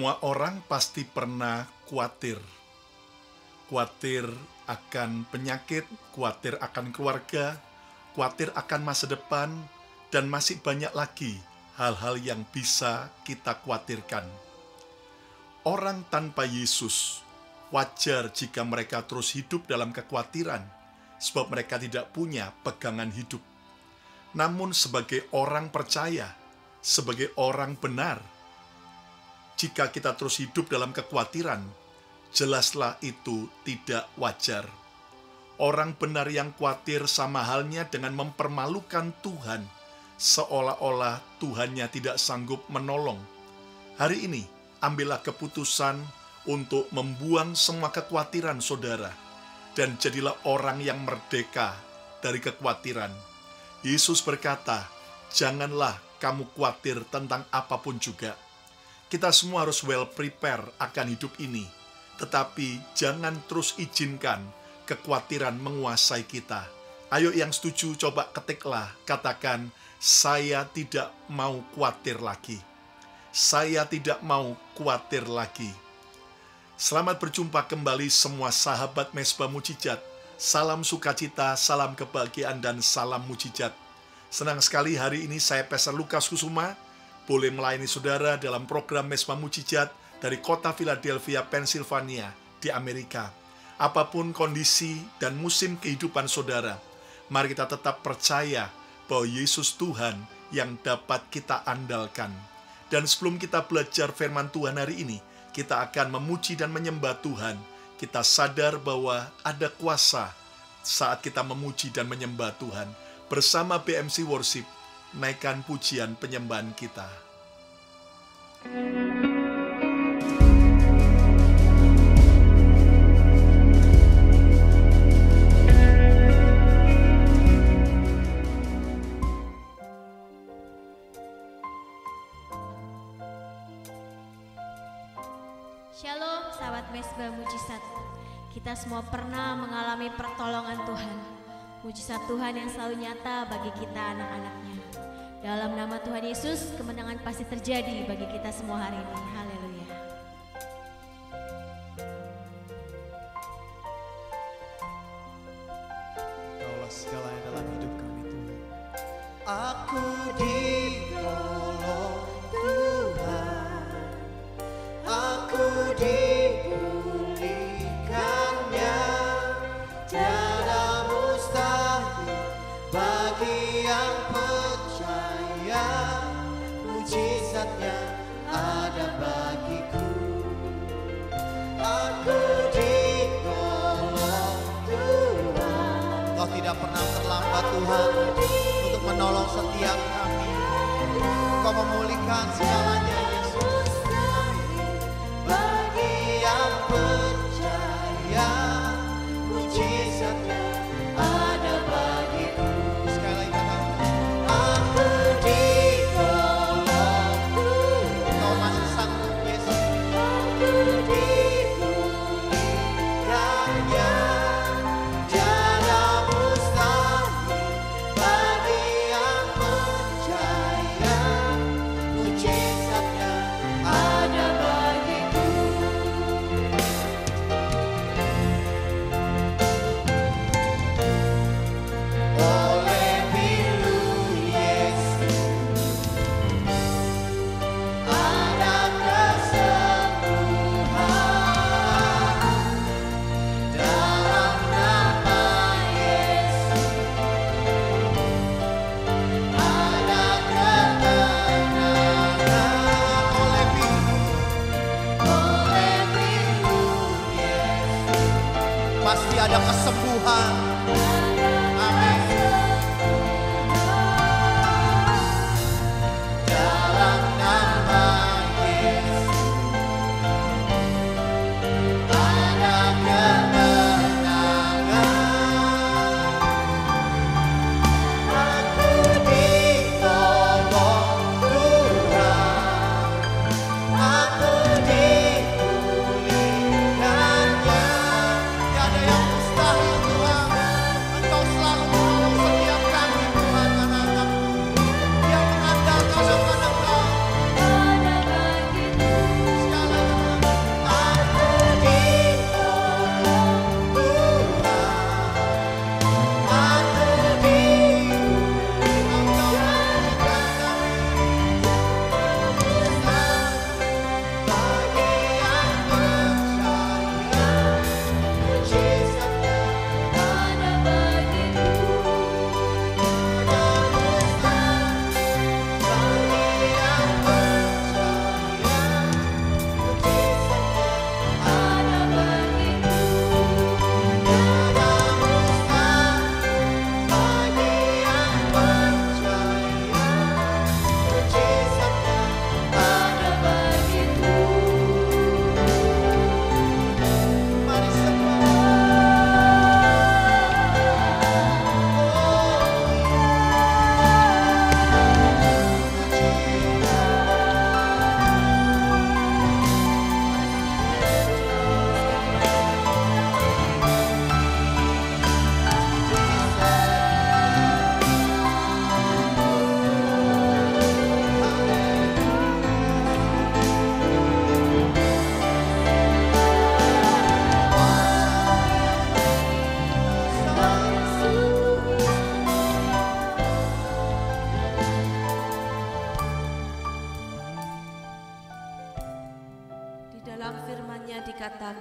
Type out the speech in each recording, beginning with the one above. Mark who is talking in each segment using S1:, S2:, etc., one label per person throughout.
S1: Semua orang pasti pernah khawatir. Khawatir akan penyakit, khawatir akan keluarga, khawatir akan masa depan, dan masih banyak lagi hal-hal yang bisa kita khawatirkan. Orang tanpa Yesus wajar jika mereka terus hidup dalam kekhawatiran, sebab mereka tidak punya pegangan hidup. Namun sebagai orang percaya, sebagai orang benar, jika kita terus hidup dalam kekhawatiran, jelaslah itu tidak wajar. Orang benar yang khawatir sama halnya dengan mempermalukan Tuhan, seolah-olah Tuhannya tidak sanggup menolong. Hari ini, ambillah keputusan untuk membuang semua kekhawatiran saudara, dan jadilah orang yang merdeka dari kekhawatiran. Yesus berkata, janganlah kamu khawatir tentang apapun juga. Kita semua harus well prepare akan hidup ini, tetapi jangan terus izinkan kekhawatiran menguasai kita. Ayo yang setuju, coba ketiklah, katakan, saya tidak mau khawatir lagi. Saya tidak mau khawatir lagi. Selamat berjumpa kembali semua sahabat Mesbah Mujizat. Salam sukacita, salam kebahagiaan, dan salam mujizat. Senang sekali hari ini saya Pastor Lukas Kusuma boleh melayani saudara dalam program Mesbah Mujizat dari kota Philadelphia, Pennsylvania di Amerika. Apapun kondisi dan musim kehidupan saudara, mari kita tetap percaya bahwa Yesus Tuhan yang dapat kita andalkan. Dan sebelum kita belajar firman Tuhan hari ini, kita akan memuji dan menyembah Tuhan. Kita sadar bahwa ada kuasa saat kita memuji dan menyembah Tuhan. Bersama BMC Worship, naikkan pujian penyembahan kita.
S2: Shalom sahabat Mesbah Mujizat. Kita semua pernah mengalami pertolongan Tuhan. Mujizat Tuhan yang selalu nyata bagi kita anak-anaknya. Dalam nama Tuhan Yesus, kemenangan pasti terjadi bagi kita semua hari ini. Haleluya.
S3: Kaulah segala yang dalam hidup kami Tuhan. Aku ditolong Tuhan, aku dipulihkannya, tiada mustahil bagi yang percaya, mujizatnya ada bagiku. Aku ditolong Tuhan. Kau tidak pernah terlambat Tuhan untuk menolong setiap kami. Kau memulihkan segalanya Yesus. Bagi yang percaya, mujizatnya ada bagiku. Sekali lagi katakan, aku ditolong Tuhan. Kau masih sanggup Yesus. Aku dipulihkannya, tiada mustahil bagi yang percaya, mujizatnya ada bagiku. Oleh pilu Yesus ada kesembuhan, dalam nama Yesus ada kemenangan. Oleh pilu Yesus pasti ada kesembuhan. Amin. Dalam nama Yesus ada kemenangan. Aku ditolong Tuhan, aku dipulihkannya, tiada yang mustahil Tuhan.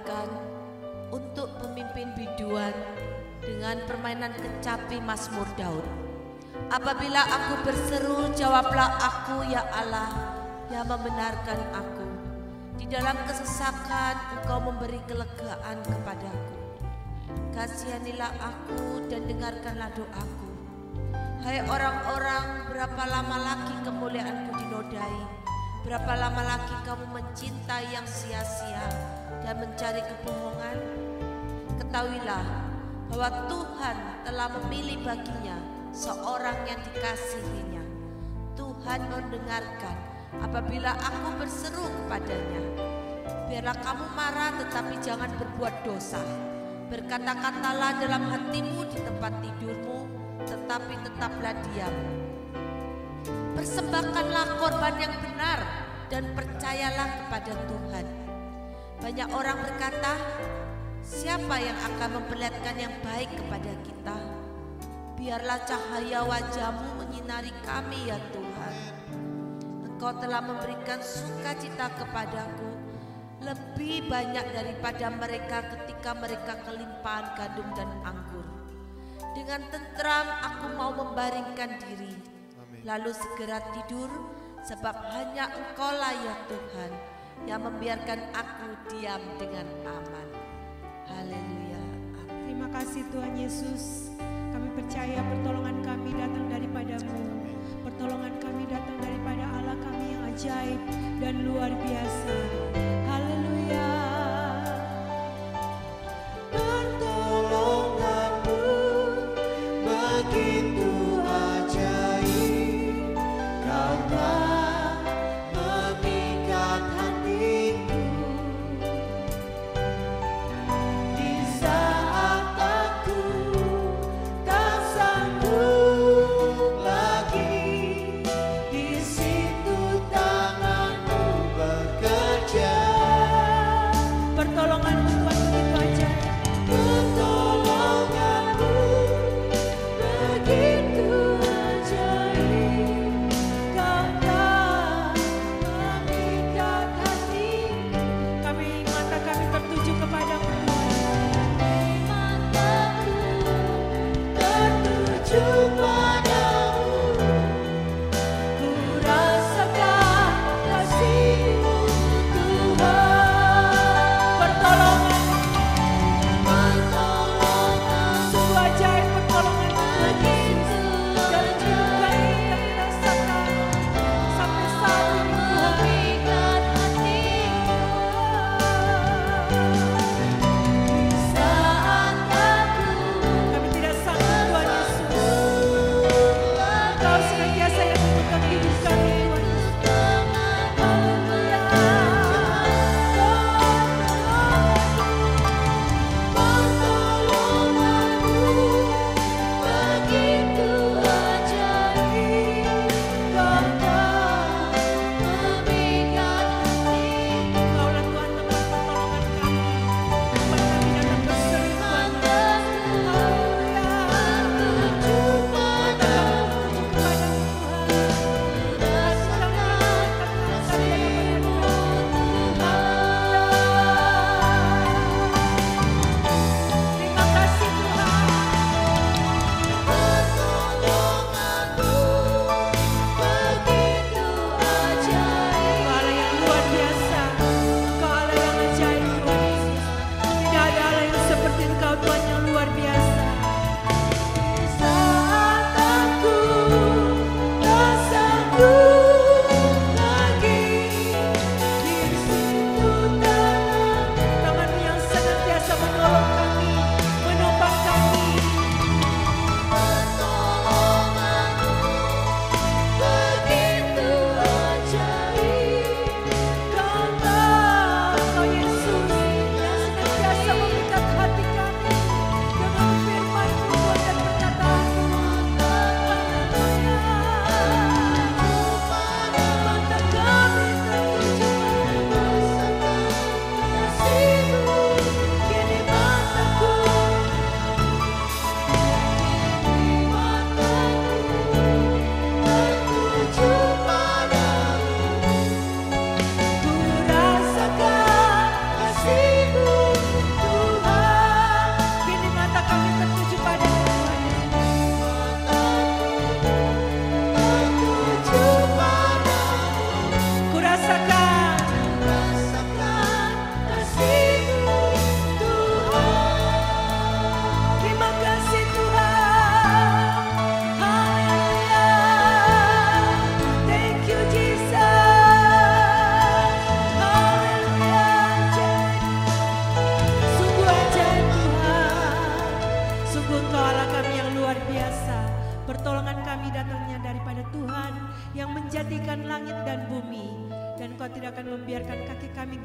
S4: dimainkan untuk pemimpin biduan dengan permainan kecapi Mazmur Daud. Apabila aku berseru, jawablah aku ya Allah yang membenarkan aku. Di dalam kesesakan Engkau memberi kelegaan kepadaku. Kasihanilah aku dan dengarkanlah doaku. Hai orang-orang, berapa lama lagi kemuliaanku dinodai? Berapa lama lagi kamu mencintai yang sia-sia dan mencari kebohongan? Ketahuilah bahwa Tuhan telah memilih baginya seorang yang dikasihinya. Tuhan mendengarkan apabila aku berseru kepadanya. Biarlah kamu marah tetapi jangan berbuat dosa. Berkata-katalah dalam hatimu di tempat tidurmu, tetapi tetaplah diam. Persembahkanlah korban yang benar dan percayalah kepada Tuhan. Banyak orang berkata, siapa yang akan memperlihatkan yang baik kepada kita? Biarlah cahaya wajah-Mu menyinari kami ya Tuhan. Engkau telah memberikan sukacita kepadaku lebih banyak daripada mereka ketika mereka kelimpahan gandum dan anggur. Dengan tentram aku mau membaringkan diri, lalu segera tidur, sebab hanya Engkau-lah ya Tuhan yang membiarkan aku diam dengan aman. Haleluya. Amin.
S5: Terima kasih Tuhan Yesus. Kami percaya pertolongan kami datang daripada-Mu. Pertolongan kami datang daripada Allah kami yang ajaib dan luar biasa. Haleluya.
S3: Pertolongan-Mu begitu ajaib, Kau telah memikat hatiku. Di saat aku tak sanggup lagi, di situ tangan-Mu bekerja.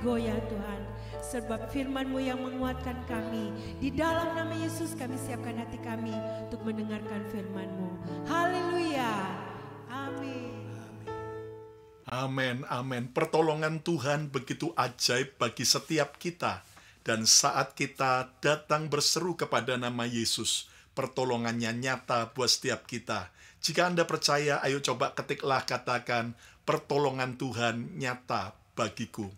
S5: bergoyah Tuhan. Sebab firman-Mu yang menguatkan kami. Di dalam nama Yesus kami siapkan hati kami untuk mendengarkan firman-Mu. Haleluya. Amin.
S1: Amin, amin. Pertolongan Tuhan begitu ajaib bagi setiap kita. Dan saat kita datang berseru kepada nama Yesus, pertolongannya nyata buat setiap kita. Jika Anda percaya, ayo coba ketiklah, katakan, pertolongan Tuhan nyata bagiku.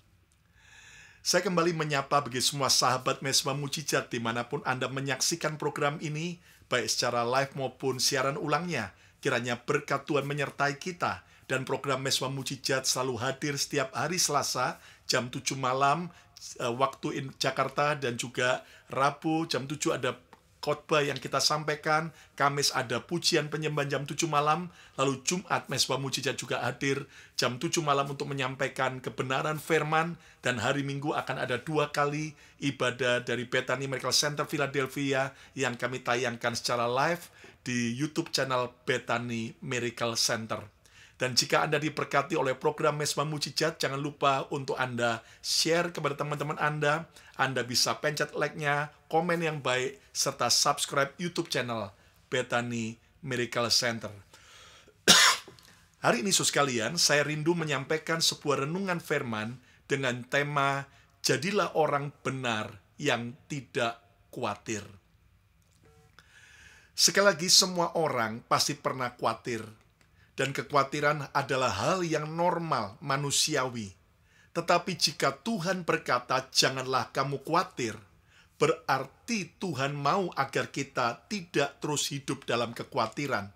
S1: Saya kembali menyapa bagi semua sahabat Mesbah Mujizat dimanapun Anda menyaksikan program ini, baik secara live maupun siaran ulangnya. Kiranya berkat Tuhan menyertai kita, dan program Mesbah Mujizat selalu hadir setiap hari Selasa, jam 7 malam, waktu Jakarta, dan juga Rabu, jam 7 ada khotbah yang kita sampaikan, Kamis ada pujian penyembahan jam 7 malam, lalu Jumat Mesbah Mujizat juga hadir jam 7 malam untuk menyampaikan kebenaran firman, dan hari Minggu akan ada 2 kali ibadah dari Bethany Miracle Center Philadelphia yang kami tayangkan secara live di YouTube channel Bethany Miracle Center. Dan jika Anda diberkati oleh program Mesbah Mujizat, jangan lupa untuk Anda share kepada teman-teman Anda. Anda bisa pencet like-nya, komen yang baik, serta subscribe YouTube channel Bethany Miracle Center. Hari ini, saudara sekalian, saya rindu menyampaikan sebuah renungan firman dengan tema Jadilah Orang Benar yang Tidak Khawatir. Sekali lagi, semua orang pasti pernah khawatir. Dan kekhawatiran adalah hal yang normal, manusiawi. Tetapi jika Tuhan berkata, janganlah kamu khawatir, berarti Tuhan mau agar kita tidak terus hidup dalam kekhawatiran.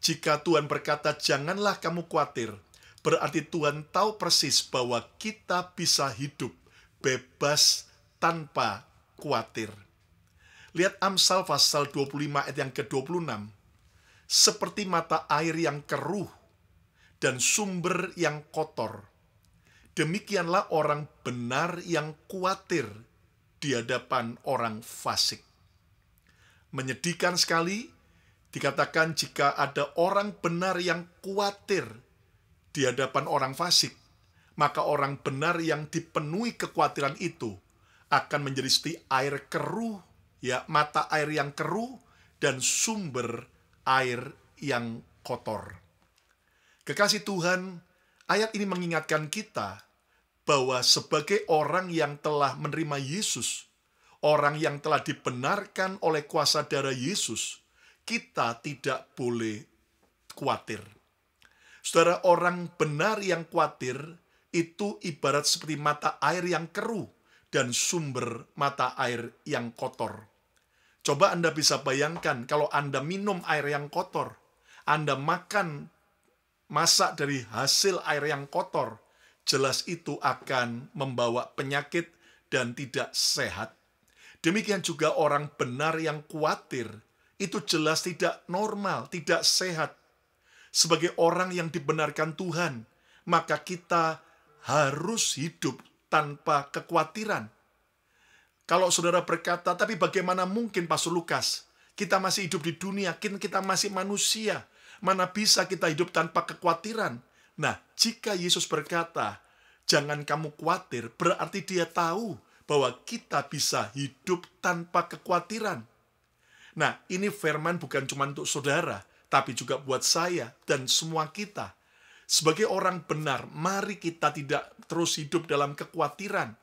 S1: Jika Tuhan berkata, janganlah kamu khawatir, berarti Tuhan tahu persis bahwa kita bisa hidup bebas tanpa khawatir. Lihat Amsal pasal 25 ayat yang ke-26. Seperti mata air yang keruh dan sumber yang kotor, demikianlah orang benar yang khawatir di hadapan orang fasik. Menyedihkan sekali, dikatakan jika ada orang benar yang khawatir di hadapan orang fasik, maka orang benar yang dipenuhi kekhawatiran itu akan menjadi seperti air keruh, ya, mata air yang keruh dan sumber air yang kotor. Kekasih Tuhan, ayat ini mengingatkan kita bahwa sebagai orang yang telah menerima Yesus, orang yang telah dibenarkan oleh kuasa darah Yesus, kita tidak boleh khawatir. Saudara, orang benar yang khawatir itu ibarat seperti mata air yang keruh dan sumber mata air yang kotor. Coba Anda bisa bayangkan kalau Anda minum air yang kotor, Anda makan, masak dari hasil air yang kotor, jelas itu akan membawa penyakit dan tidak sehat. Demikian juga orang benar yang khawatir, itu jelas tidak normal, tidak sehat. Sebagai orang yang dibenarkan Tuhan, maka kita harus hidup tanpa kekhawatiran. Kalau saudara berkata, tapi bagaimana mungkin Pastor Lukas? Kita masih hidup di dunia, kita masih manusia. Mana bisa kita hidup tanpa kekhawatiran? Nah, jika Yesus berkata, jangan kamu khawatir, berarti dia tahu bahwa kita bisa hidup tanpa kekhawatiran. Nah, ini firman bukan cuma untuk saudara, tapi juga buat saya dan semua kita. Sebagai orang benar, mari kita tidak terus hidup dalam kekhawatiran.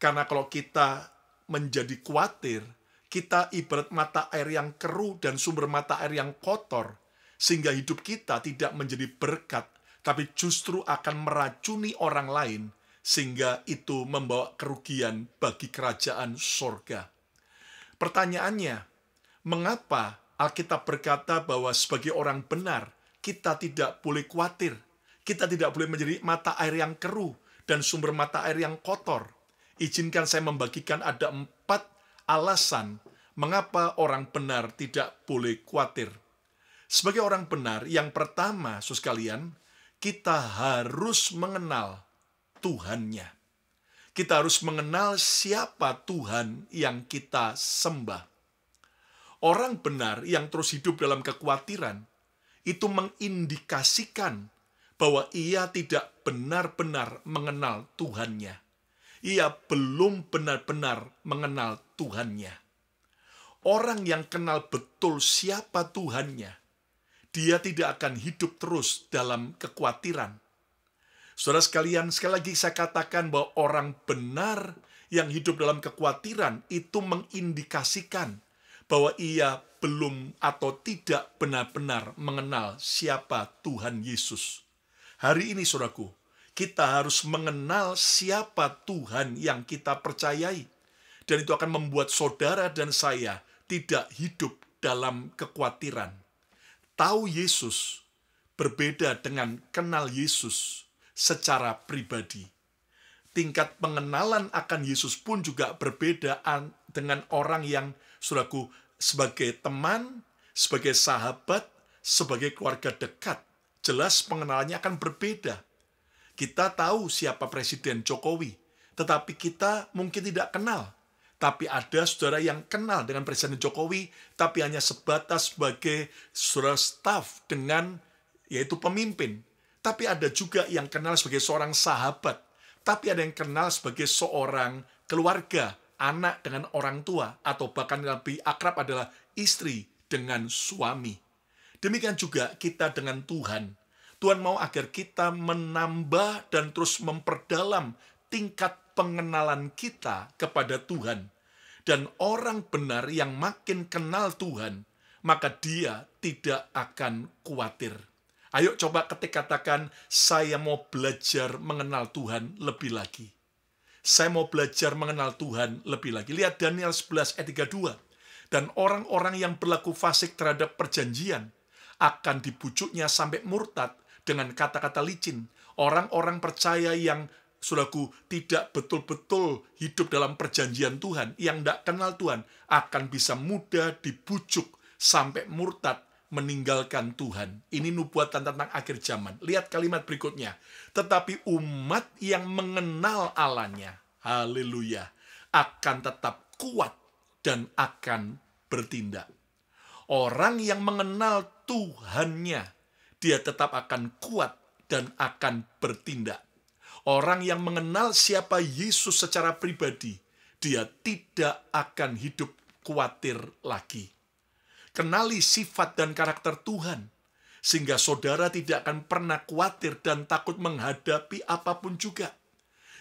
S1: Karena kalau kita menjadi khawatir, kita ibarat mata air yang keruh dan sumber mata air yang kotor, sehingga hidup kita tidak menjadi berkat, tapi justru akan meracuni orang lain, sehingga itu membawa kerugian bagi kerajaan sorga. Pertanyaannya, mengapa Alkitab berkata bahwa sebagai orang benar, kita tidak boleh khawatir, kita tidak boleh menjadi mata air yang keruh dan sumber mata air yang kotor? Izinkan saya membagikan ada 4 alasan mengapa orang benar tidak boleh khawatir. Sebagai orang benar, yang pertama, saudara sekalian, kita harus mengenal Tuhannya. Kita harus mengenal siapa Tuhan yang kita sembah. Orang benar yang terus hidup dalam kekhawatiran, itu mengindikasikan bahwa ia tidak benar-benar mengenal Tuhannya. ia belum benar-benar mengenal Tuhannya. Orang yang kenal betul siapa Tuhannya, dia tidak akan hidup terus dalam kekhawatiran. Saudara sekalian, sekali lagi saya katakan bahwa orang benar yang hidup dalam kekhawatiran itu mengindikasikan bahwa ia belum atau tidak benar-benar mengenal siapa Tuhan Yesus. Hari ini, saudaraku, kita harus mengenal siapa Tuhan yang kita percayai. Dan itu akan membuat saudara dan saya tidak hidup dalam kekhawatiran. Tahu Yesus berbeda dengan kenal Yesus secara pribadi. Tingkat pengenalan akan Yesus pun juga berbeda dengan orang yang, saudaraku, sebagai teman, sebagai sahabat, sebagai keluarga dekat. Jelas pengenalannya akan berbeda. Kita tahu siapa Presiden Jokowi, tetapi kita mungkin tidak kenal. Tapi ada saudara yang kenal dengan Presiden Jokowi, tapi hanya sebatas sebagai saudara staf dengan, yaitu pemimpin. Tapi ada juga yang kenal sebagai seorang sahabat. Tapi ada yang kenal sebagai seorang keluarga, anak dengan orang tua, atau bahkan lebih akrab adalah istri dengan suami. Demikian juga kita dengan Tuhan. Tuhan mau agar kita menambah dan terus memperdalam tingkat pengenalan kita kepada Tuhan. Dan orang benar yang makin kenal Tuhan, maka dia tidak akan khawatir. Ayo coba katakan, saya mau belajar mengenal Tuhan lebih lagi. Saya mau belajar mengenal Tuhan lebih lagi. Lihat Daniel 11 ayat 32. Dan orang-orang yang berlaku fasik terhadap perjanjian akan dibujuknya sampai murtad dengan kata-kata licin. Orang-orang percaya yang, saudaraku, tidak betul-betul hidup dalam perjanjian Tuhan, yang tidak kenal Tuhan, akan bisa mudah dibujuk sampai murtad meninggalkan Tuhan. Ini nubuatan tentang akhir zaman. Lihat kalimat berikutnya. Tetapi umat yang mengenal Allahnya, haleluya, akan tetap kuat dan akan bertindak. Orang yang mengenal Tuhannya, dia tetap akan kuat dan akan bertindak. Orang yang mengenal siapa Yesus secara pribadi, dia tidak akan hidup khawatir lagi. Kenali sifat dan karakter Tuhan, sehingga saudara tidak akan pernah khawatir dan takut menghadapi apapun juga.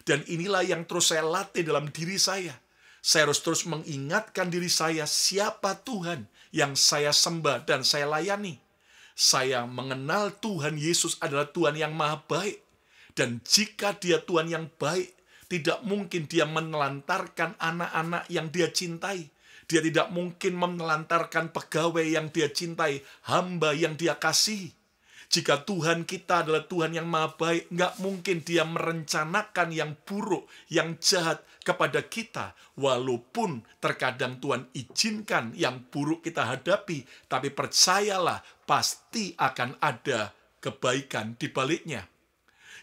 S1: Dan inilah yang terus saya latih dalam diri saya. Saya harus terus mengingatkan diri saya siapa Tuhan yang saya sembah dan saya layani. Saya mengenal Tuhan Yesus adalah Tuhan yang maha baik. Dan jika dia Tuhan yang baik, tidak mungkin dia menelantarkan anak-anak yang dia cintai. Dia tidak mungkin menelantarkan pegawai yang dia cintai, hamba yang dia kasihi. Jika Tuhan kita adalah Tuhan yang maha baik, nggak mungkin dia merencanakan yang buruk, yang jahat kepada kita. Walaupun terkadang Tuhan izinkan yang buruk kita hadapi, tapi percayalah pasti akan ada kebaikan di baliknya.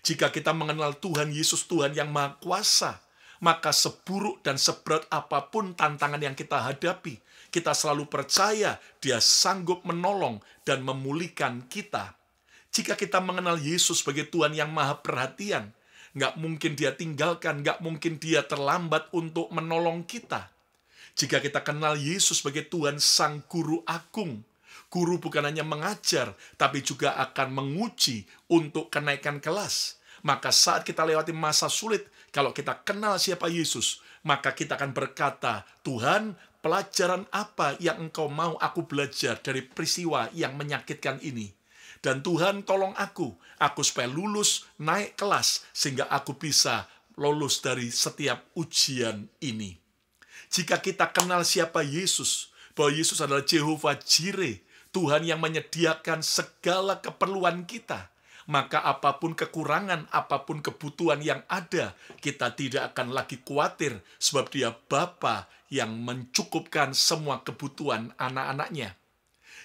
S1: Jika kita mengenal Tuhan Yesus, Tuhan yang Maha Kuasa, maka seburuk dan seberat apapun tantangan yang kita hadapi, kita selalu percaya dia sanggup menolong dan memulihkan kita. Jika kita mengenal Yesus sebagai Tuhan yang Maha Perhatian, nggak mungkin dia tinggalkan, nggak mungkin dia terlambat untuk menolong kita. Jika kita kenal Yesus sebagai Tuhan Sang Guru Agung, guru bukan hanya mengajar, tapi juga akan menguji untuk kenaikan kelas. Maka saat kita lewati masa sulit, kalau kita kenal siapa Yesus, maka kita akan berkata, Tuhan, pelajaran apa yang Engkau mau aku belajar dari peristiwa yang menyakitkan ini? Dan Tuhan tolong aku supaya lulus, naik kelas, sehingga aku bisa lolos dari setiap ujian ini. Jika kita kenal siapa Yesus, bahwa Yesus adalah Jehovah Jireh, Tuhan yang menyediakan segala keperluan kita, maka apapun kekurangan, apapun kebutuhan yang ada, kita tidak akan lagi khawatir, sebab dia Bapa yang mencukupkan semua kebutuhan anak-anaknya.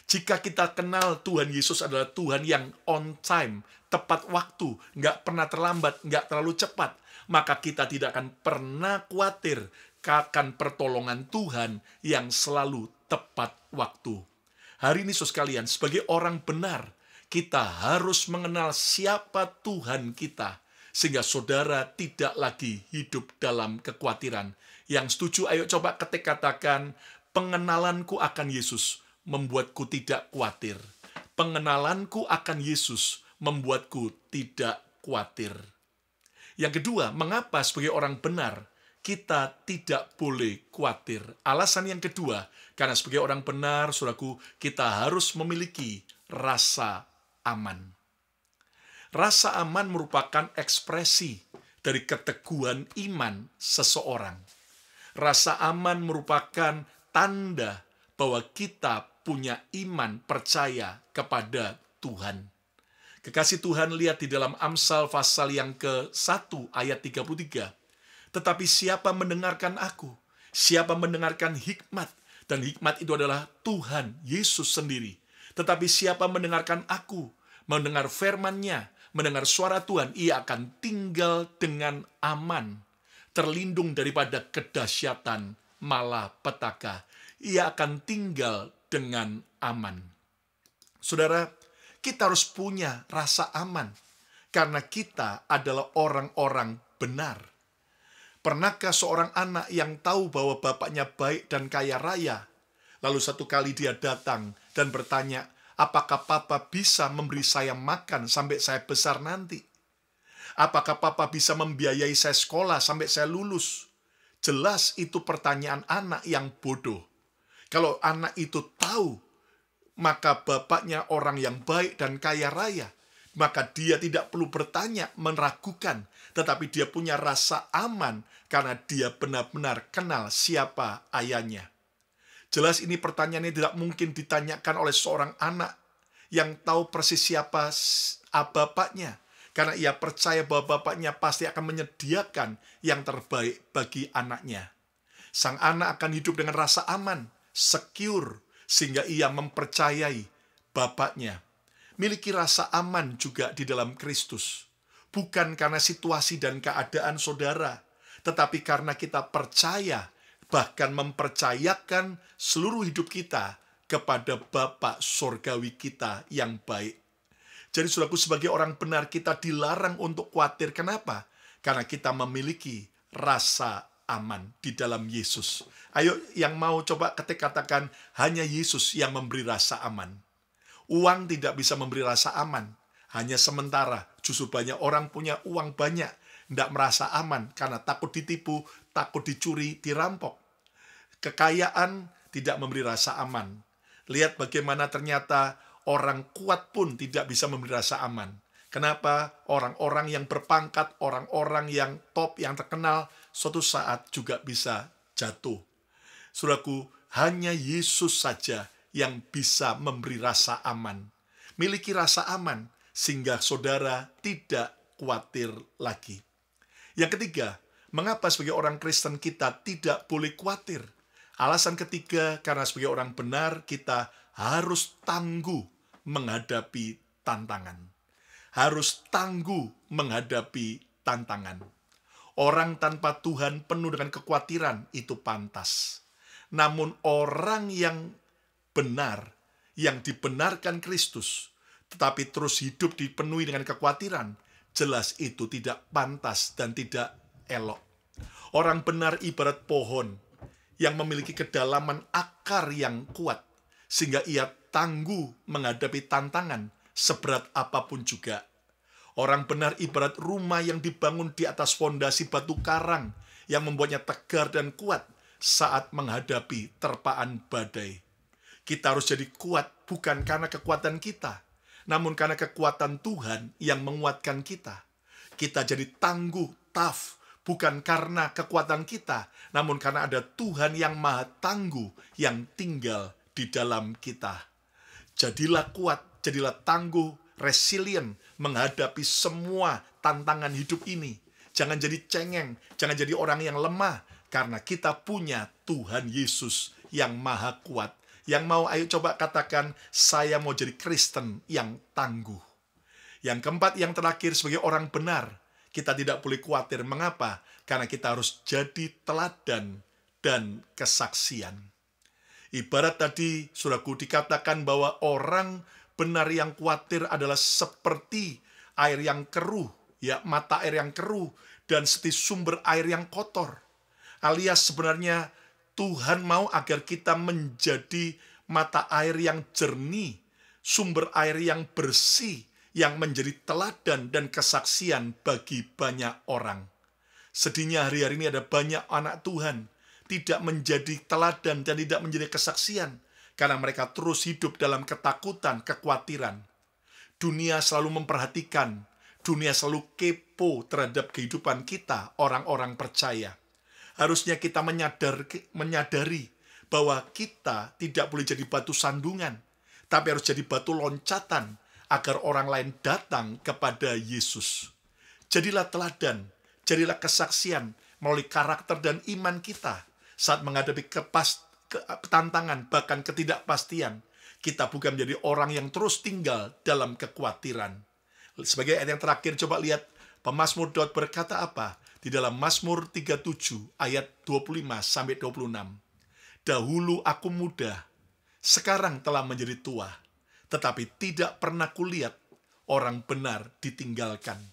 S1: Jika kita kenal Tuhan Yesus adalah Tuhan yang on time, tepat waktu, nggak pernah terlambat, nggak terlalu cepat, maka kita tidak akan pernah khawatir akan pertolongan Tuhan yang selalu tepat waktu. Hari ini, saudara sekalian, sebagai orang benar, kita harus mengenal siapa Tuhan kita, sehingga saudara tidak lagi hidup dalam kekhawatiran. Yang setuju, ayo coba katakan, pengenalanku akan Yesus membuatku tidak khawatir. Pengenalanku akan Yesus membuatku tidak khawatir. Yang kedua, mengapa sebagai orang benar kita tidak boleh khawatir? Alasan yang kedua, karena sebagai orang benar, saudaraku, kita harus memiliki rasa aman. Rasa aman merupakan ekspresi dari keteguhan iman seseorang. Rasa aman merupakan tanda bahwa kita punya iman percaya kepada Tuhan. Kekasih Tuhan, lihat di dalam Amsal pasal yang ke-1 ayat 33. Tetapi siapa mendengarkan aku, siapa mendengarkan hikmat, dan hikmat itu adalah Tuhan Yesus sendiri. Tetapi siapa mendengarkan aku, mendengar firman-Nya, mendengar suara Tuhan, ia akan tinggal dengan aman, terlindung daripada kedahsyatan malapetaka. Ia akan tinggal dengan aman. Saudara, kita harus punya rasa aman, karena kita adalah orang-orang benar. Pernahkah seorang anak yang tahu bahwa bapaknya baik dan kaya raya, lalu satu kali dia datang dan bertanya, apakah papa bisa memberi saya makan sampai saya besar nanti? Apakah papa bisa membiayai saya sekolah sampai saya lulus? Jelas itu pertanyaan anak yang bodoh. Kalau anak itu tahu, maka bapaknya orang yang baik dan kaya raya, maka dia tidak perlu bertanya, meragukan, tetapi dia punya rasa aman karena dia benar-benar kenal siapa ayahnya. Jelas ini pertanyaannya tidak mungkin ditanyakan oleh seorang anak yang tahu persis siapa bapaknya, karena ia percaya bahwa bapaknya pasti akan menyediakan yang terbaik bagi anaknya. Sang anak akan hidup dengan rasa aman, secure, sehingga ia mempercayai bapaknya. Miliki rasa aman juga di dalam Kristus. Bukan karena situasi dan keadaan saudara, tetapi karena kita percaya, bahkan mempercayakan seluruh hidup kita kepada Bapa Surgawi kita yang baik. Jadi saudaraku, sebagai orang benar kita dilarang untuk khawatir. Kenapa? Karena kita memiliki rasa aman di dalam Yesus. Ayo yang mau coba katakan, hanya Yesus yang memberi rasa aman. Uang tidak bisa memberi rasa aman, hanya sementara. Justru banyak orang punya uang banyak, tidak merasa aman karena takut ditipu, takut dicuri, dirampok. Kekayaan tidak memberi rasa aman. Lihat bagaimana ternyata orang kuat pun tidak bisa memberi rasa aman. Kenapa? Orang-orang yang berpangkat, orang-orang yang top, yang terkenal, suatu saat juga bisa jatuh. Saudaraku, hanya Yesus saja yang bisa memberi rasa aman. Miliki rasa aman, sehingga saudara tidak khawatir lagi. Yang ketiga, mengapa sebagai orang Kristen kita tidak boleh khawatir? Alasan ketiga, karena sebagai orang benar, kita harus tangguh menghadapi tantangan. Harus tangguh menghadapi tantangan. Orang tanpa Tuhan penuh dengan kekhawatiran, itu pantas. Namun orang yang benar, yang dibenarkan Kristus, tetapi terus hidup dipenuhi dengan kekhawatiran, jelas itu tidak pantas dan tidak elok. Orang benar ibarat pohon yang memiliki kedalaman akar yang kuat, sehingga ia tangguh menghadapi tantangan seberat apapun juga. Orang benar ibarat rumah yang dibangun di atas fondasi batu karang yang membuatnya tegar dan kuat saat menghadapi terpaan badai. Kita harus jadi kuat bukan karena kekuatan kita, namun karena kekuatan Tuhan yang menguatkan kita. Kita jadi tangguh, tough, bukan karena kekuatan kita, namun karena ada Tuhan yang maha tangguh yang tinggal di dalam kita. Jadilah kuat, jadilah tangguh, resilient menghadapi semua tantangan hidup ini. Jangan jadi cengeng, jangan jadi orang yang lemah, karena kita punya Tuhan Yesus yang maha kuat. Yang mau, ayo coba katakan, saya mau jadi Kristen yang tangguh. Yang keempat, yang terakhir, sebagai orang benar, kita tidak boleh khawatir. Mengapa? Karena kita harus jadi teladan dan kesaksian. Ibarat tadi, saudaraku, dikatakan bahwa orang benar yang khawatir adalah seperti air yang keruh ya mata air yang keruh dan seperti sumber air yang kotor. Alias sebenarnya Tuhan mau agar kita menjadi mata air yang jernih, sumber air yang bersih, yang menjadi teladan dan kesaksian bagi banyak orang. Sedihnya hari-hari ini ada banyak anak Tuhan tidak menjadi teladan dan tidak menjadi kesaksian karena mereka terus hidup dalam ketakutan, kekhawatiran. Dunia selalu memperhatikan, dunia selalu kepo terhadap kehidupan kita, orang-orang percaya. Harusnya kita menyadari bahwa kita tidak boleh jadi batu sandungan, tapi harus jadi batu loncatan agar orang lain datang kepada Yesus. Jadilah teladan, jadilah kesaksian melalui karakter dan iman kita saat menghadapi tantangan, bahkan ketidakpastian. Kita bukan menjadi orang yang terus tinggal dalam kekhawatiran. Sebagai ayat yang terakhir, coba lihat pemazmur Daud berkata apa? Di dalam Mazmur 37 ayat 25-26. Dahulu aku muda, sekarang telah menjadi tua, tetapi tidak pernah kulihat orang benar ditinggalkan,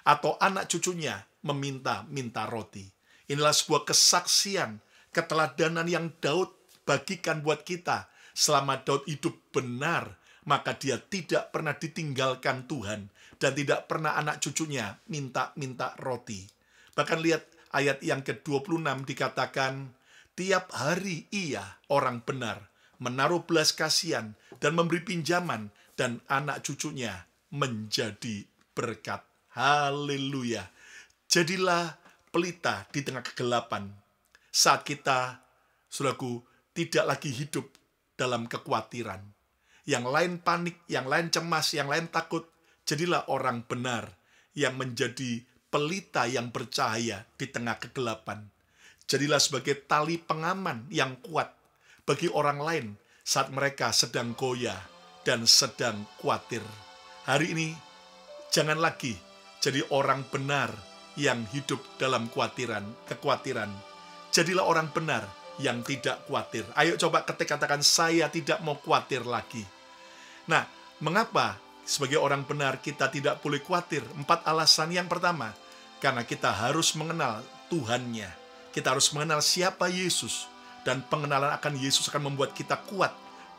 S1: atau anak cucunya meminta-minta roti. Inilah sebuah kesaksian, keteladanan yang Daud bagikan buat kita. Selama Daud hidup benar, maka dia tidak pernah ditinggalkan Tuhan dan tidak pernah anak cucunya minta-minta roti. Bahkan lihat ayat yang ke-26 dikatakan, tiap hari ia orang benar menaruh belas kasihan dan memberi pinjaman dan anak cucunya menjadi berkat. Haleluya. Jadilah pelita di tengah kegelapan. Saat kita, saudaraku, tidak lagi hidup dalam kekhawatiran. Yang lain panik, yang lain cemas, yang lain takut. Jadilah orang benar yang menjadi pelita yang bercahaya di tengah kegelapan. Jadilah sebagai tali pengaman yang kuat bagi orang lain saat mereka sedang goyah dan sedang khawatir. Hari ini, jangan lagi jadi orang benar yang hidup dalam kekhawatiran. Jadilah orang benar yang tidak khawatir. Ayo coba katakan, saya tidak mau khawatir lagi. Nah, mengapa sebagai orang benar kita tidak boleh khawatir? 4 alasan. Yang pertama, karena kita harus mengenal Tuhannya. Kita harus mengenal siapa Yesus. Dan pengenalan akan Yesus akan membuat kita kuat,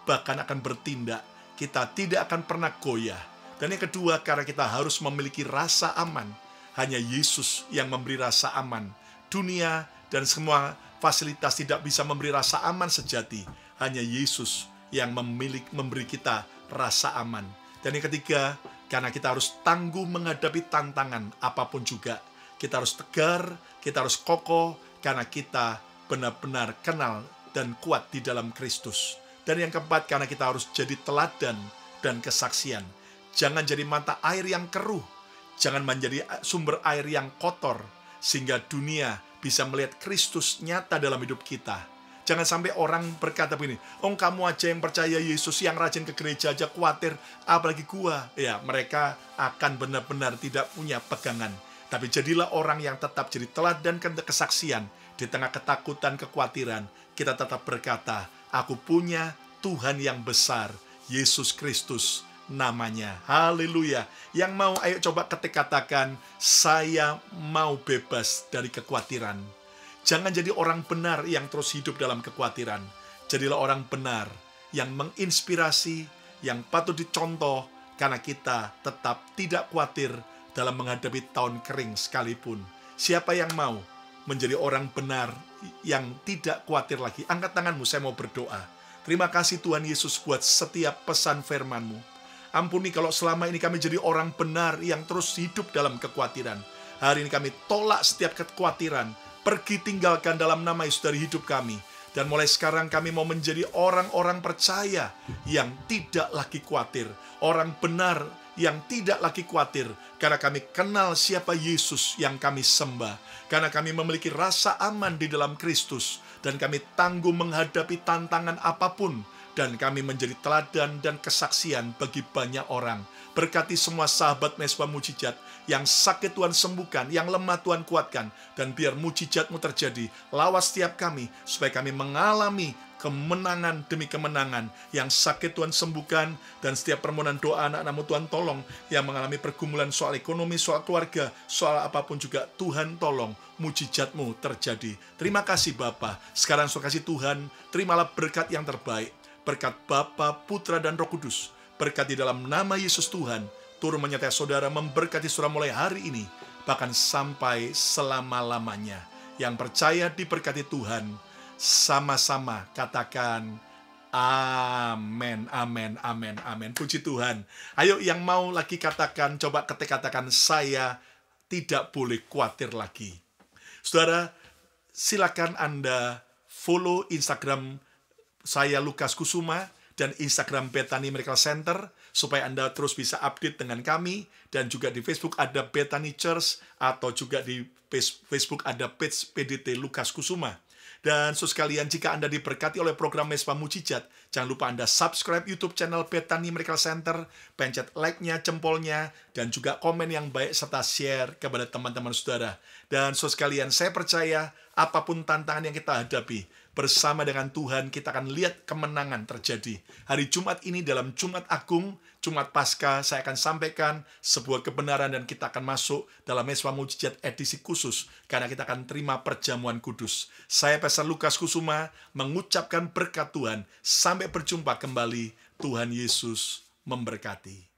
S1: bahkan akan bertindak. Kita tidak akan pernah goyah. Dan yang kedua, karena kita harus memiliki rasa aman. Hanya Yesus yang memberi rasa aman. Dunia dan semua fasilitas tidak bisa memberi rasa aman sejati. Hanya Yesus yang memberi kita rasa aman. Dan yang ketiga, karena kita harus tangguh menghadapi tantangan apapun juga. Kita harus tegar, kita harus kokoh, karena kita benar-benar kenal dan kuat di dalam Kristus. Dan yang keempat, karena kita harus jadi teladan dan kesaksian. Jangan jadi mata air yang keruh. Jangan menjadi sumber air yang kotor, sehingga dunia bisa melihat Kristus nyata dalam hidup kita. Jangan sampai orang berkata begini, oh kamu aja yang percaya Yesus, yang rajin ke gereja aja khawatir, apalagi gua. Ya, mereka akan benar-benar tidak punya pegangan. Tapi jadilah orang yang tetap jadi teladan dan kesaksian. Di tengah ketakutan, kekhawatiran, kita tetap berkata, aku punya Tuhan yang besar, Yesus Kristus namanya. Haleluya. Yang mau, ayo coba katakan, saya mau bebas dari kekhawatiran. Jangan jadi orang benar yang terus hidup dalam kekhawatiran. Jadilah orang benar yang menginspirasi, yang patut dicontoh, karena kita tetap tidak khawatir dalam menghadapi tahun kering sekalipun. Siapa yang mau menjadi orang benar yang tidak khawatir lagi? Angkat tanganmu, saya mau berdoa. Terima kasih Tuhan Yesus buat setiap pesan firman-Mu. Ampuni kalau selama ini kami jadi orang benar yang terus hidup dalam kekhawatiran. Hari ini kami tolak setiap kekhawatiran. Pergi tinggalkan dalam nama Yesus dari hidup kami. Dan mulai sekarang kami mau menjadi orang-orang percaya yang tidak lagi khawatir. Orang benar yang tidak lagi khawatir. Karena kami kenal siapa Yesus yang kami sembah. Karena kami memiliki rasa aman di dalam Kristus. Dan kami tangguh menghadapi tantangan apapun. Dan kami menjadi teladan dan kesaksian bagi banyak orang. Berkati semua sahabat Mesbah Mujizat. Yang sakit Tuhan sembuhkan, yang lemah Tuhan kuatkan. Dan biar mujizat-Mu terjadi. Lawas setiap kami, supaya kami mengalami kemenangan demi kemenangan. Yang sakit Tuhan sembuhkan, dan setiap permohonan doa anak-anak-Mu Tuhan tolong. Yang mengalami pergumulan soal ekonomi, soal keluarga, soal apapun juga Tuhan tolong. Mujizat-Mu terjadi. Terima kasih Bapa. Sekarang Saudara kasih Tuhan, terimalah berkat yang terbaik. Berkat Bapa, Putra, dan Roh Kudus. Berkat di dalam nama Yesus Tuhan, turun menyertai saudara, memberkati saudara mulai hari ini, bahkan sampai selama-lamanya. Yang percaya diberkati Tuhan, sama-sama katakan amin, amin, amin, amin. Puji Tuhan. Ayo yang mau lagi katakan, coba katakan, saya tidak boleh khawatir lagi. Saudara, silakan Anda follow Instagram saya Lukas Kusuma dan Instagram Bethany Miracle Center supaya Anda terus bisa update dengan kami, dan juga di Facebook ada Bethany Church atau juga di Facebook ada page PDT Lukas Kusuma. Dan sekalian, jika Anda diberkati oleh program Mesbah Mujizat, jangan lupa Anda subscribe YouTube channel Bethany Miracle Center, pencet like-nya, jempolnya, dan juga komen yang baik serta share kepada teman-teman saudara. Dan sekalian, saya percaya apapun tantangan yang kita hadapi, bersama dengan Tuhan kita akan lihat kemenangan terjadi. Hari Jumat ini dalam Jumat Agung, Jumat Paskah, saya akan sampaikan sebuah kebenaran dan kita akan masuk dalam Mesbah Mujizat edisi khusus karena kita akan terima perjamuan kudus. Saya Pastor Lukas Kusuma mengucapkan berkat Tuhan. Sampai berjumpa kembali. Tuhan Yesus memberkati.